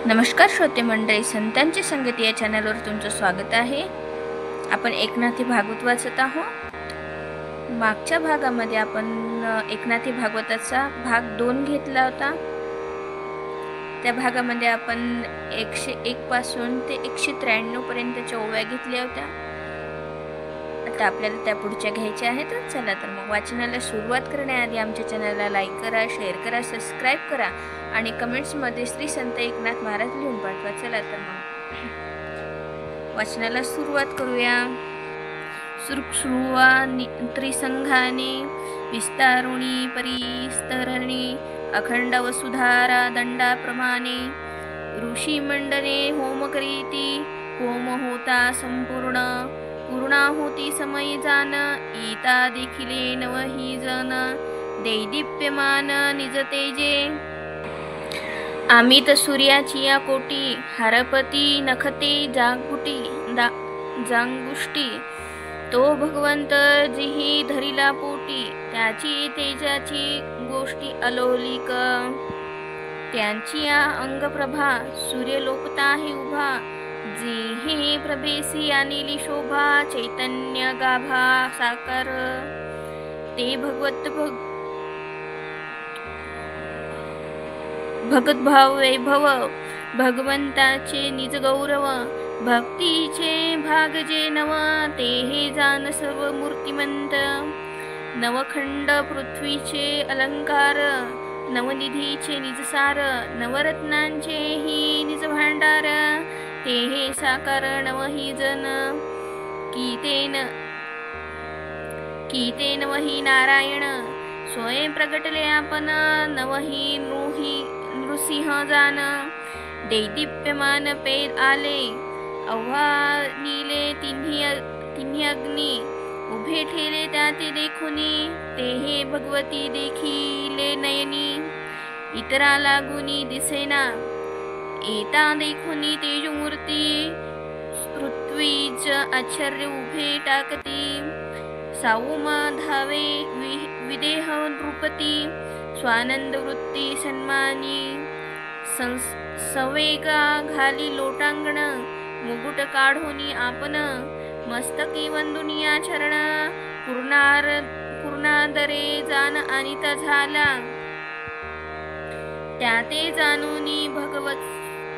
नमस्कार श्रोते मंडळी, संतांची संगती या चॅनलवर तुमचं स्वागत आहे। आपण एकनाथी भागवत वाचत आहोत। मागच्या भागामध्ये आपण एकनाथी भागवताचा भाग 2 घेतला होता। त्या भागामध्ये आपण 101 पासून ते 193 पर्यंतच्या ओव्या घेतल्या होत्या। आता आपल्याला त्या पुढच्या घ्यायच्या आहेत। चला तर मग वाचनाला सुरुवात करण्याआधी आमच्या चॅनलला लाईक करा, शेअर करा, सबस्क्राइब करा आणि कमेंट्स मध्ये श्री संत एकनाथ महाराज लिहून पाठवा। चला तर मग वाचनाला सुरुवात करूया। सुरुवा त्रिसंघाने विस्तारुणी परिस्तरणी अखंड वसुधारा दंडा प्रमाणे ऋषी मंडने होम करीती होम होता संपूर्ण पूर्णाहुती समय जान ईता देखिले नवही जन दैदीप्यमान निज तेजे आमित सूर्याची या कोटी हरपती नखते जांगुष्टी तो भगवंत जिही धरिला पोटी त्याची तेजाची गोष्टी अलोलिक त्यांची या अंगप्रभा सूर्य लोकताही उभा जिही प्रभेसी अनिली शोभा चैतन्य गाभा साकार ते भगत भाव वैभव भगवंताचे निज गौरव भक्तीचे भाग जे नव ते हे जान सर्व मूर्तिमंत नवखंड पृथ्वीचे अलंकार नवनिधीचे निजसार नवरत्नांचे ही निज भांडार ते हे साकार नवही जन कीते नवही नारायण स्वयं प्रगटले आपण नवही नृसिंह जान दैदीप्यमान पेद आले आव्हानीले तिन्ही अग्नी उभे ठेले त्याते देखुनी ते हे भगवती देखिले नयनी इतरा लागुनी दिसेना एता देखुनी तेजमूर्ती पृथ्वीच आश्चर्य उभे टाकती सावुम धावे विदेह नृपती स्वानंद वृत्ती सन्मानी सवेगा घाली लोटांगण मुकुट काढोनी आपण मस्तकी वंदुनिया चरण पूर्णादरे जान अनिता झाला त्याते जाणूनी भगवत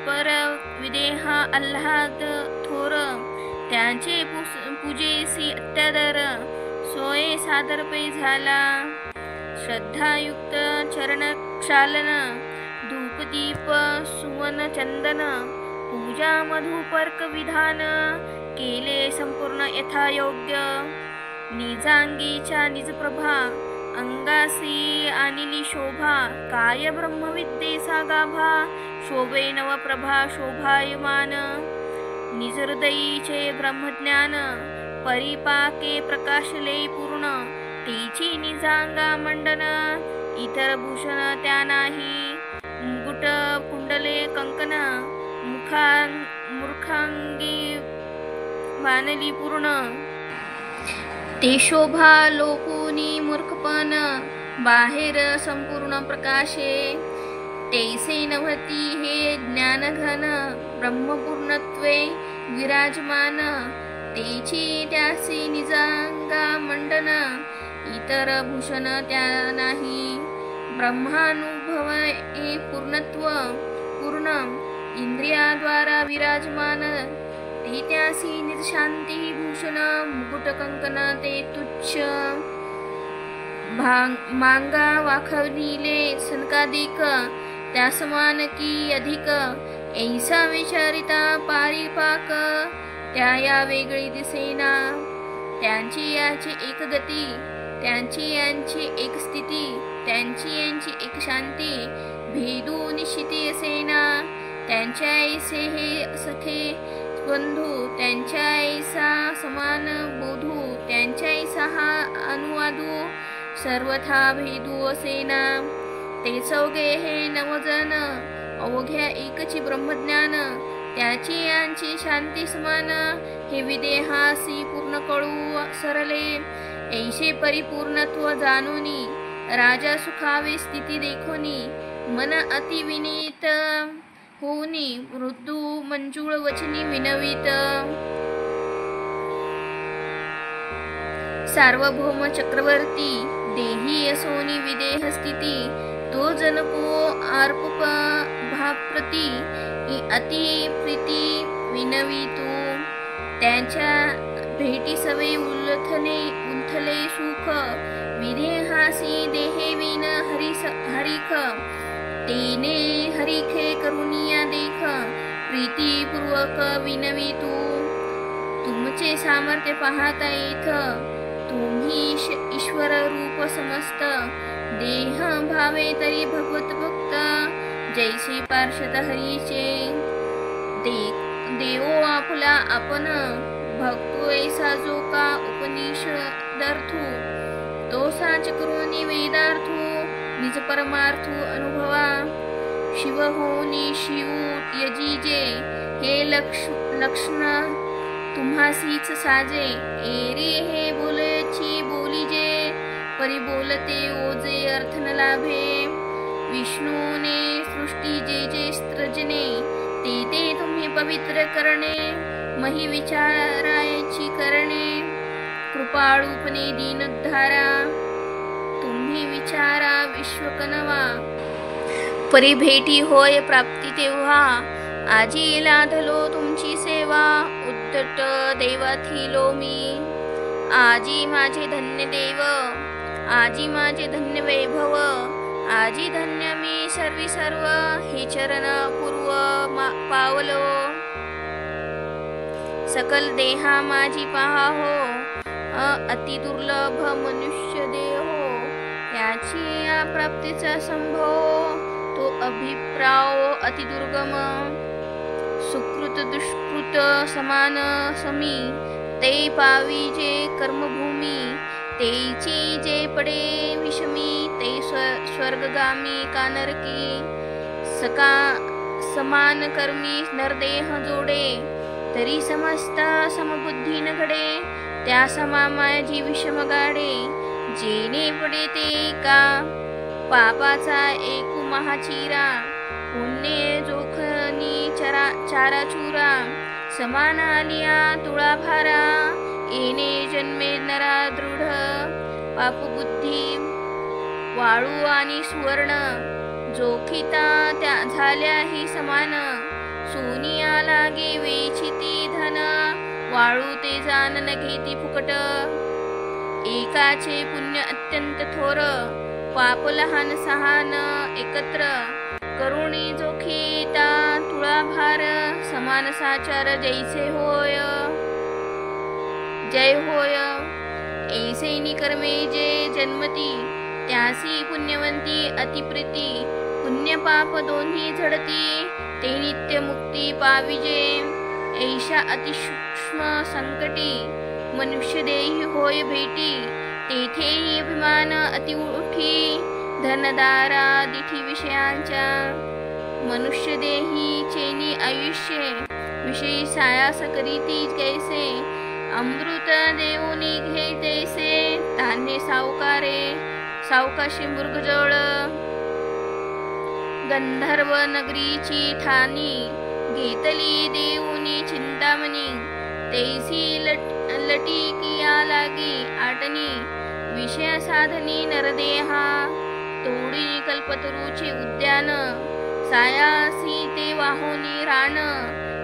पर विदेहा आल्हाद थोर त्यांचे पूजेसी अत्यादर सोय सादरपै झाला श्रद्धायुक्त चरण क्षालन धूपदीप सुवन चंदन पूजा मधुपर्क विधान केले संपूर्ण यथायोग्य निजांगीच्या निजप्रभा अंगासी अनिली शोभा काय ब्रह्मविद्येचा गाभा शोभे नवप्रभा शोभायमान निजहृदयीचे ब्रह्मज्ञान परिपाके प्रकाशले पूर्ण तेची निजांगा मंडन इतर भूषण त्या नाही मुकुट कुंडले कंकण मूर्खांगी वानली पूर्ण ते शोभा लोकुनी मूर्खपण बाहेर संपूर्ण प्रकाशे तैसे नवती हे ज्ञानघन ब्रह्मपूर्णत्वे विराजमान तेची त्यासी निजांगा मंडन इतर भूषण त्या नाही ब्रह्मानुभव हे पूर्णत्व पूर्ण इंद्रियाद्वारा विराजमान ते त्यासी निज शांती भूषण मुकुट कंकन ते तुच्छ मांगा वाखवनीले सनकाधिक त्या समान की अधिक ऐसा विचारिता पारिपाक त्या या वेगळी दिसेना त्यांची याची एक गती त्यांची यांची एक स्थिती त्यांची यांची एक शांती भेदू निश्चिती असेना त्यांच्या ऐसे हे सखे बंधू त्यांच्या ऐसा समान बोधू त्यांच्या ऐसा हा अनुवादू सर्वथा भेदू असेना ते चौघे हे नवजन अवघ्या एकची ब्रह्मज्ञान त्याची यांची शांती समान हे विदेहासी पूर्ण कळू सरले ऐसे परिपूर्णत्व जाणूनी राजा सुखावे स्थिती देखोनी मन अति विनीत होनी मृदू मंजुळ वचनी विनवित सार्वभौम चक्रवर्ती देही असोनी विदेह स्थिती तो जनपो आर्प भाप्रती अति प्रीती विनवितो त्यांच्या भेटी सवे उलथले सुख विदेहासी देहे विन हरिख तेने हरिखे करुनिया देख प्रीतीपूर्वक विनवितो तुमचे सामर्थ्य पाहता येथ तुम्ही ईश्वर रूप समस्त देह भावे तरी भगवत भक्त जैसे पार्षद हरीचे देवो आपला आपण भक्तो ऐसा जो का उपनिषदर्थू तो साच करुणी वेदार्थू निज परमार्थू अनुभवा शिव होनी शिव यजीजे हे लक्षण तुम्हासीच साजे एरी हे बोलेची बोलीजे परी बोलते ओजे अर्थ न लाभे विष्णूने सृष्टी जे जे स्त्रजने ते तुम्ही पवित्र करणे मही विचारायची करणे कृपाळूपणे दीनोद्धारा तुम्ही विचारा विश्वकनवा परी भेटी होय प्राप्ती तेव्हा आजी लाधलो तुमची सेवा उद्धट देवाथिलो मी आजी माझे धन्य देव आजी माझे धन्य वैभव आजी धन्य मी सर्व हे चरण पूर्व पावलो सकल देहा माझी पहा हो अति दुर्लभ मनुष्य देहो याची या प्राप्तीचा संभव तो अभिप्राव अति दुर्गम सुकृत दुष्कृत समान समी ते पावी जे कर्मभूमी तेची जे पडे विषमी ते स्वर्गगामी कानरकी सका समान कर्मी नरदेह जोडे तरी समस्त समबुद्धी न घडे त्या समा माझी विषम गाडे जेने पडे ते का पापाचा एकू महाचिरा पुण्य जोखनी चाराचुरा समान आलिया तुळा भारा येणे जन्मे नरा दृढ पापबुद्धी वाळू आणि सुवर्ण जोखिता त्या झाल्याही समान सोनिया लागे वेचिती धन वाळू ते जान न घेती फुकट एकाचे पुण्य अत्यंत थोर पाप लहान सहान एकत्र करुणी जोखिता तुळा भार समान साचार जैसे होय जय होय ऐसे निकर्मे जे जन्मती त्यासी पुण्यवंती अतिप्रीती पुण्य पाप दोन्ही झडती ते नित्य मुक्ती पाविजे ऐशा अतिसूक्ष्म संकटी मनुष्य देही होय भेटी तेथेही अभिमान अति उठी धनदारा दिठी विषयांच्या मनुष्य देही चेनी आयुष्य विषयी सायास करीती कैसे अमृत देऊनी घे तैसे तान्हे सावकारे सावकाशी मृगजळ गंधर्व नगरीची ठाणी घेतली देऊनी चिंतामणी तैसी लटी किया लागी आटनी विषय साधनी नरदेहा तोडी कल्पतरूचे उद्यान सायासी ते वाहोनी रान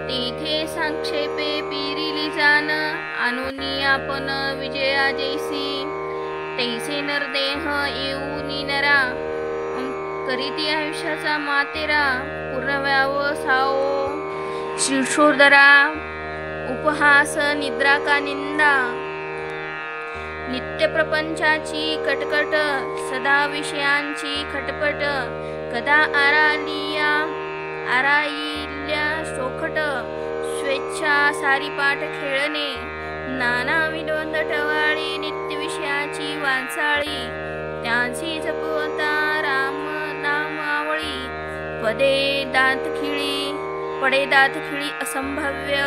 तेथे संक्षेपे पिरिली जान आणोनी आपण विजया जैसी तैसे नरदेह येऊनी नरा करीती आयुष्याचा मातेरा पूर्ण व्यावसाओ शिशोदरा उपहास निद्रा का निंदा नित्य प्रपंचाची कटकट सदा विषयांची खटपट कदा आराईल्या शोखट स्वेच्छा सारीपाठ खेळणे नाना विनोद टवाळी नित्य विषयाची वाचाळी त्यांची जपवता राम नामावळी पडे दात खिळी असंभाव्य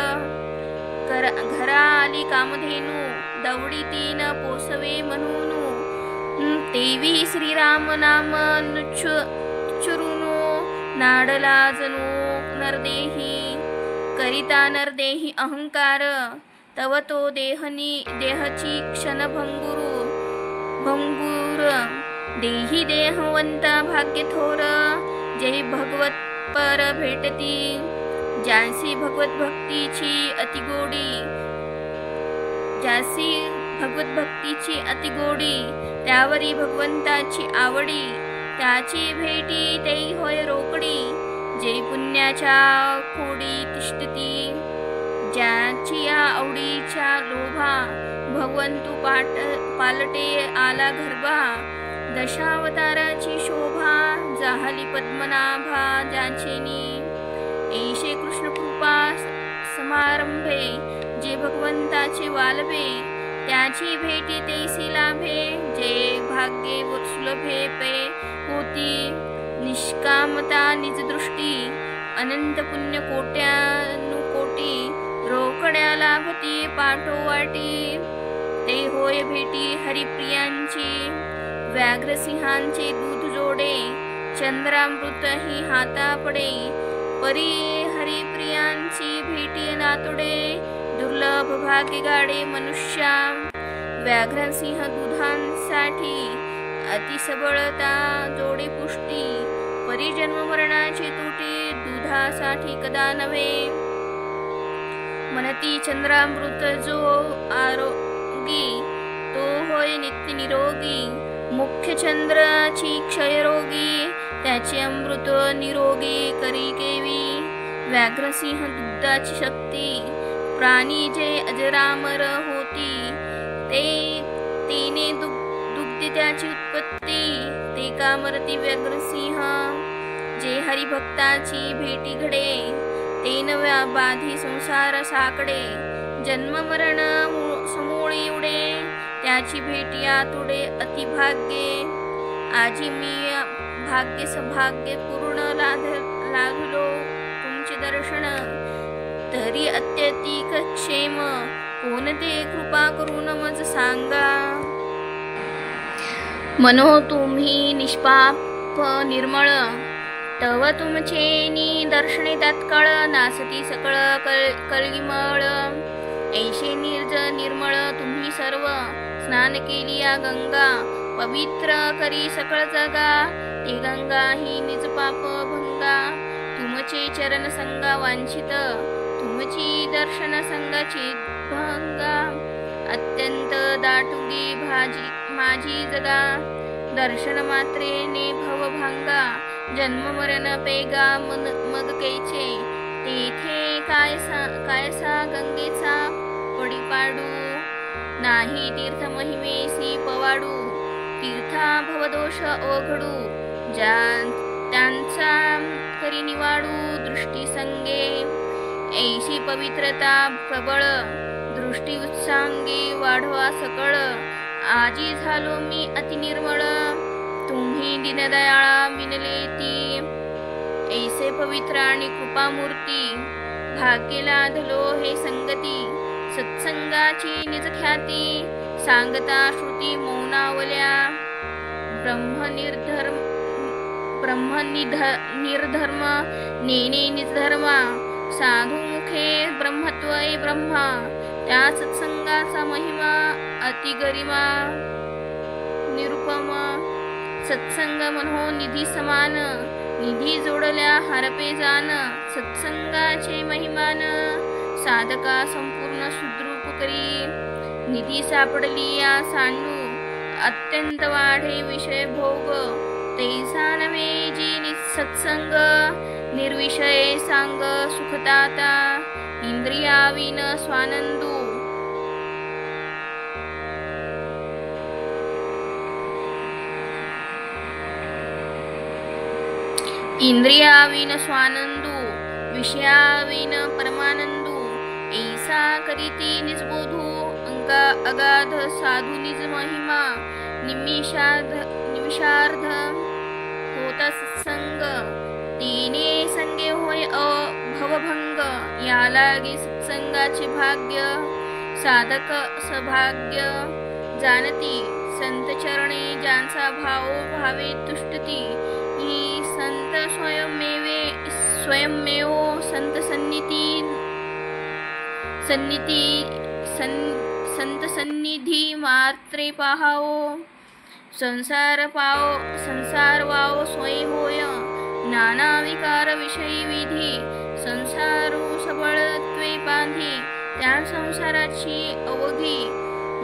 घरा आली कामधेनू दवडी तीन पोसवे म्हणून तेवी श्रीराम नाम नुच्चुरुनो नाडला जणू नरदेही करिता नरदेही अहंकार तव तो देहची क्षणभंगूर देही देहवंता भाग्य थोर जय भगवत पर भेटती ज्यासी भगवत भक्तीची अतिगोडी त्यावरी भगवंताची आवडी त्याची भेटी तेही होय रोकडी जे पुण्याच्या खोडी तिष्ठती ज्याची या आवडीच्या लोभा भगवंतू पालटे आला गरबा दशावताराची शोभा जाहली पद्मनाभा ज्याचेनी ऐशे कृष्ण कृपा समारंभे जे भगवंताचे वालभे त्याची भेटी तैसी लाभे जे भाग्ये सुलभे पे होती निष्कामता निज दृष्टी अनंत पुण्य कोट्यानुकोटी रोकड्या लाभती पाठोवाटी ते होय भेटी हरिप्रियांची व्याघ्रसिंहांचे दूध जोडे चंद्रामृत ही हाता पडे परी हरिप्रियांची भेटी नातुडे दुर्लभ भाग्य गाडे मनुष्या व्याघ्रसिंह दुधांसाठी अतिसबळता जोडे पुष्टी परी जन्म मरणाची तुटी दुधासाठी कदा नव्हे मनती चंद्रामृत जो आरोगी तो होय नित्य निरोगी मुख्य चंद्राची क्षयरोगी त्याचे अमृत निरोगी करी केवी व्याघ्रसिंह दुधाची शक्ती प्राणी जे अजरामर होती तेने दुग्ध त्याची उत्पत्ती ते का मरती व्याघ्रसिंह जे हरिभक्ताची भेटी घडे ते नव्या बाधी संसार साकडे जन्म मरण समोळी उडे त्याची भेटी आतुडे अतिभाग्ये आजी मी भाग्य सभाग्य पूर्ण लाभलो तुमचे दर्शन तरी अत्यधिक क्षेम कोणते कृपा करून मज सांगा मनो तुम्ही निष्पाप निर्मळ तव तुमचे दर्शने तात्काळ नासती सकळ कळगिमळ ऐशे निर्मळ तुम्ही सर्व स्नान केली या गंगा पवित्र करी सकळ जगा ती गंगा ही निज पाप भंगा तुमचे चरण संगा वांछित तुमची दर्शन संगाची भंगा अत्यंत दाटुगी माझी जगा दर्शन मात्रेने भवभंगा जन्म मरण पेगा मग कैचे तेथे कायसा गंगेचा पडिपाडू नाही तीर्थ महिमेसी पवाडू तीर्था भवदोष अवघडू त्यांचा करी निवाडू दृष्टी संगे ऐशी पवित्रता प्रबळ दृष्टी उत्सांगी वाढवा सकळ आजी झालो मी अति निर्मळ तुम्ही दीनदयाळा विनले ती ऐसे पवित्र आणि कृपामूर्ती भाग्य लाधलो हे संगती सत्संगाची निज ख्याती सांगता श्रुती मौनावल्या निर्धर्म नेने निजधर्मा साधू मुखे ब्रह्मत्वय ब्रह्मा त्या सत्संगाचा महिमा अतिगरिमा निरुपम सत्संग मनहो निधी समान निधी जोडल्या हरपे जान सत्संगाचे महिमान साधका संपूर्ण सुद्रूप करी निधी सापडली या सांडू अत्यंत वाढे विषय भोग तैसा नवे जी सत्संग निर्विषय सांग सुखदाता इंद्रियाविन स्वानंदू इंद्रियाविन स्वानंदू विषयाविन परमानंदू ऐसा करीती निजबोधू अगाध साधू निज महिमा निमिषार्ध होता सत्संग तिने संगे होय भवभंग या लागे सत्संगाचे भाग्य साधक सभाग्य जाणती संत चरणे ज्यांचा भाव भावे तुष्टती ही संत स्वयंमेवे स्वयंमेव संत सन्निधी मात्रे पाहावो, संसार वाव सोयी होय, नाना विकार विषयी विधी, संसारू सबळत्वे बांधी, त्या संसाराची अवघी,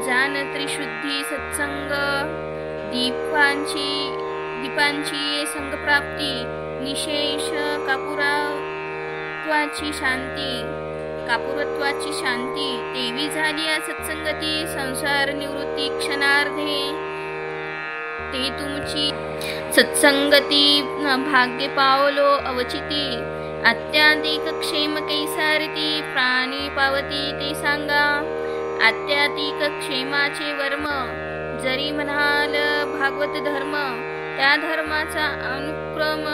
जान त्रिशुद्धी सत्संग, दीपांची संगप्राप्ती, निशेष कापुरत्वाची शांती, तेवी झाली या सत्संगती, संसार निवृत्ती क्षणार्धे, ते तुमची सत्संगती भाग्य पावलो अवचिती, अत्याधिक क्षेम कैसारिती, प्राणी पावती ते सांगा, अत्याधिक क्षेमाचे वर्म, जरी म्हणाल भागवत धर्म, त्या धर्माचा अनुक्रम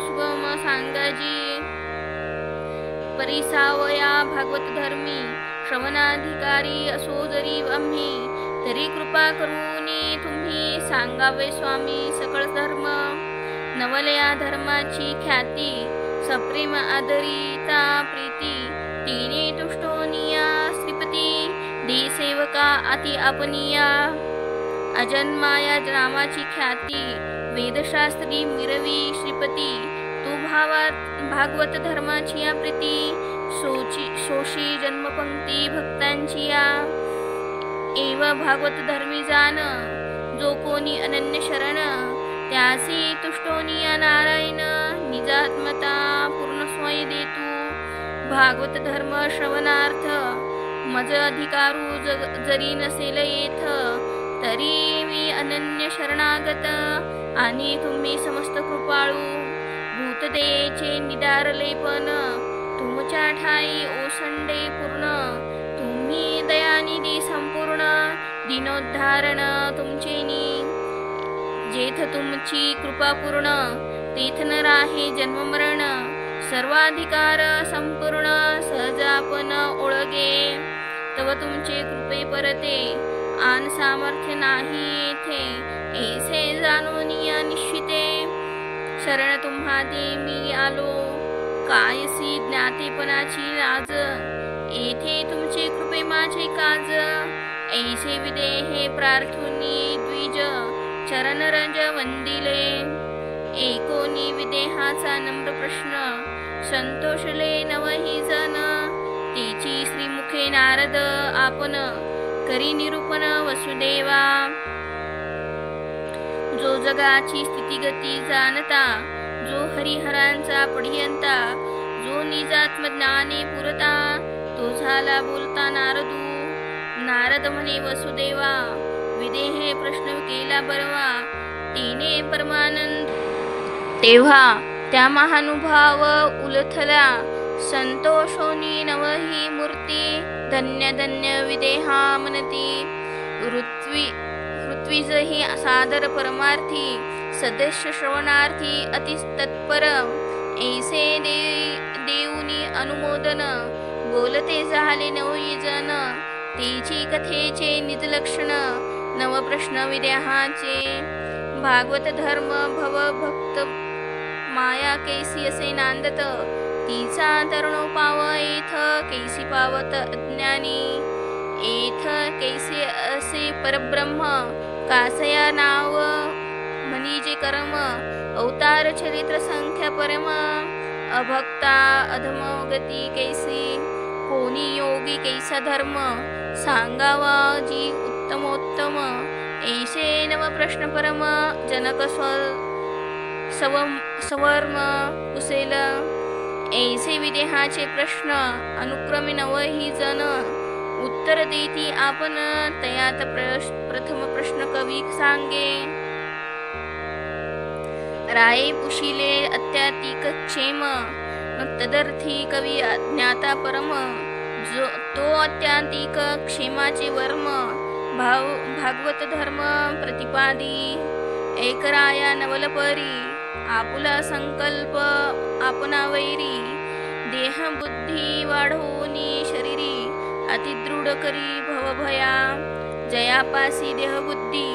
सुगम सांगाजी, परिसावया भागवत धर्मी, श्रवणाधिकारी असो जरी आम्ही, तरी कृपा करूनी तुम्ही सांगावे स्वामी सकळ धर्म, नवलया धर्माची ख्याती, सप्रेम आदरिता प्रीती, तिने तुष्टोनिया श्रीपती, दे सेवका अति आपनिया, अजन्माया नामाची ख्याती, वेदशास्त्री मिरवी श्रीपती, तू भागवत धर्माची या प्रीती, सोशी जन्मपंक्ती भक्तांची या, एव भागवत धर्मी जाण, जो कोणी अनन्य शरण, त्यासी तुष्टोनिया नारायण, निजात्मता पूर्ण स्वय देतू, भागवत धर्म श्रवणार्थ, मज अधिकारू जरी नसेल येथ, तरी मी अनन्य शरणागत, आणि तुम्ही समस्त कृपाळू, भूतदयेचे निदारलेपन, तुमच्या ठाई ओसंडे पूर्ण, तुम्ही दयानिधी संपूर्ण, दिनोद्धारण तुमचेनी, जेथ तुमची कृपा पूर्ण, तेथ न राहे जन्ममरण, सर्वाधिकार संपूर्ण, सहजापन ओळगे, तव तुमचे कृपे परते, आन सामर्थ्य नाही येथे, ऐसे जाणूनिया निश्चिते, शरण तुम्हा दे मी आलो, कायसी ज्ञातेपणाची लाज, येथे तुमचे कृपे माझे काज, ऐसे विदेहे प्रार्थुनी द्विज, चरणरंज वंदिले, एकोनी विदेहाचा नम्र प्रश्न, संतोषले नवही जन, तेची श्रीमुखे नारद आपण, करी निरूपण वसुदेवा, जो जगाची स्थितिगती जाणता, जो हरिहरांचा पढियंता, जो निजात्म ज्ञाने पुरता, तो झाला बोलता नारदू, नारद म्हणे वसुदेवा, विदेहे प्रश्न केला बरवा, तिने परमानंद, तेव्हा त्या महानुभाव उलथला, संतोषोनी नवही मूर्ती, धन्य धन्य विदेहा मनती, ऋत्विजही सादर परमार्थी, सदस्य श्रवणार्थी अति तत्पर, ऐसे देऊनी अनुमोदन, बोलते झाले नवही जन, तेची कथेचे निजलक्षण, नव प्रश्न विदेहाचे, भागवत धर्म भव भक्त माया कैसी असे नांदत, तिचा तरुणो पाव येथ कैसी पावत अज्ञानी, येथ कैसे असे परब्रह्म, कासया नाव म्हणीजे कर्म, अवतार चरित्र संख्या परम, अभक्ता अधमगती कैसी, कोणी योगी कैसा धर्म, सांगावा जी उत्तमोत्तम, ऐसे नव प्रश्न परम, जनक सवर्म कुसेल, ऐसे विदेहाचे प्रश्न, अनुक्रमे नवही जन, उत्तर देती आपण, तयात प्रथम प्रश्न कवी सांगे, राये पुशिले अत्याधिक क्षेम, तदर्थी कवी ज्ञाता परम, जो तो अत्याधिक क्षेमाचे वर्म, भागवत धर्म प्रतिपादी, एकराया नवलपरी, आपुला संकल्प आपणा वैरी, देह बुद्धी वाढवूनी शरीरी, अतिदृढ करी भवभया, जयापासी देहबुद्धी,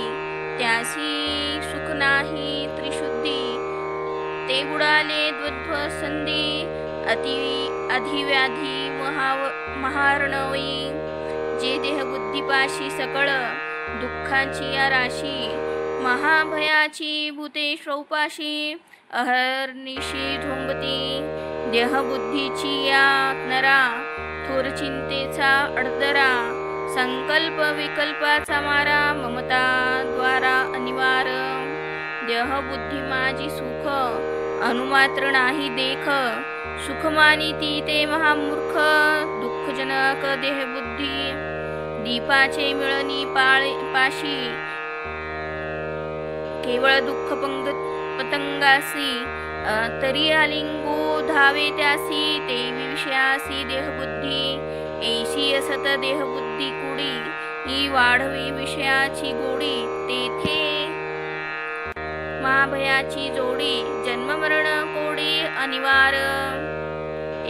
त्यासी सुख नाही त्रिशुद्धी, ते बुडाले द्वंद्व अधिव्याधी महार्णवी, जे देहबुद्धीपाशी सकळ दुःखांची या राशी, महाभयाची भूते श्रौपाशी, अहर्निशी झोंबती देहबुद्धीची या नरा, थोर चिंतेचा अडदरा, संकल्प विकल्पाचा मारा, ममता द्वारा अनिवार, देहबुद्धी माझी सुख अनुमात्र नाही देख, सुख मानिती ते महामूर्ख, दुःखजनक देहबुद्धी, दीपाचे मिळणी पाशी, केवळ दुःख पतंगासी, तरी आलिंगो धावे त्यासी, ते विषयासी देहबुद्धी, ऐशी असत देहबुद्धी कुडी, ही वाढवी विषयाची गोडी, तेथे महाभयाची जोडी, जन्ममरण कोडी अनिवार,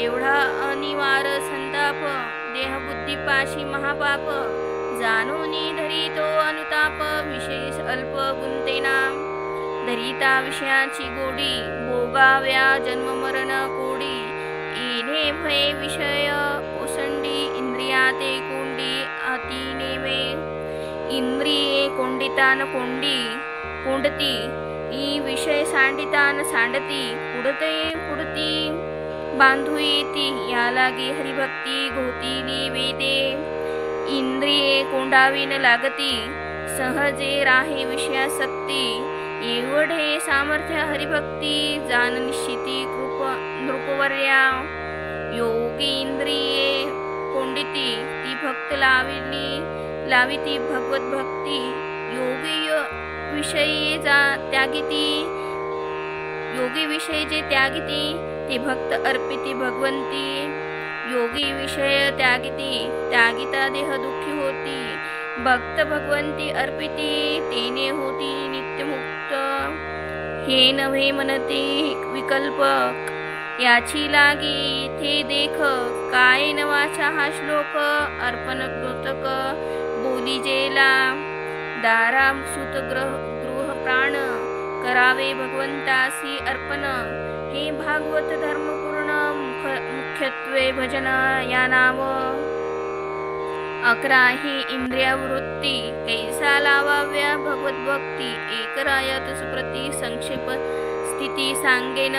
एवढा अनिवार संताप, देहबुद्धीपाशी महापाप, जाणूनी धरी तो अनुताप, विशेष अल्प गुंतेना, धरिता विषयाची गोडी, भोगाव्या जन्ममरण कोडी, येणे भय विषय ओसंडी, इंद्रियाते कोंडी अति नेमे, इंद्रिये कोंडितान कोंडती, ई विषय सांडितान सांडती, पुढती बांधू येती, या लागे हरिभक्ती घोतीली वेते, इंद्रिये कोंडावीन लागती, सहजे राहे विषयासक्ती, एवढे सामर्थ्य हरिभक्ती, जाण निश्चिती नृपवर्या, योगी इंद्रिये कोंडिती, ती भक्त लाविती भगवत भक्ती, योगी विषयी जे त्यागिती, ते भक्त अर्पिती भगवंती, योगी विषय त्यागिता देह दुःखी होती, भक्त भगवंती अर्पिती, तेने होती नित्यमुक्त, हे नव्हे म्हणते विकल्पक, याची लागी थे देख, काय नवाचा हा श्लोक, अर्पण कृतक बोली जेला, दारा सुत गृह प्राण, करावे भगवंतासी अर्पण, हे भागवत धर्मपूर्ण, मुख्यत्वे भजन या नाव, 11 ही इंद्रियवृत्ती, कैसा लावाव्या भगवत भक्ती, एक रायत सुप्रती संक्षेप स्थिती सांगेन,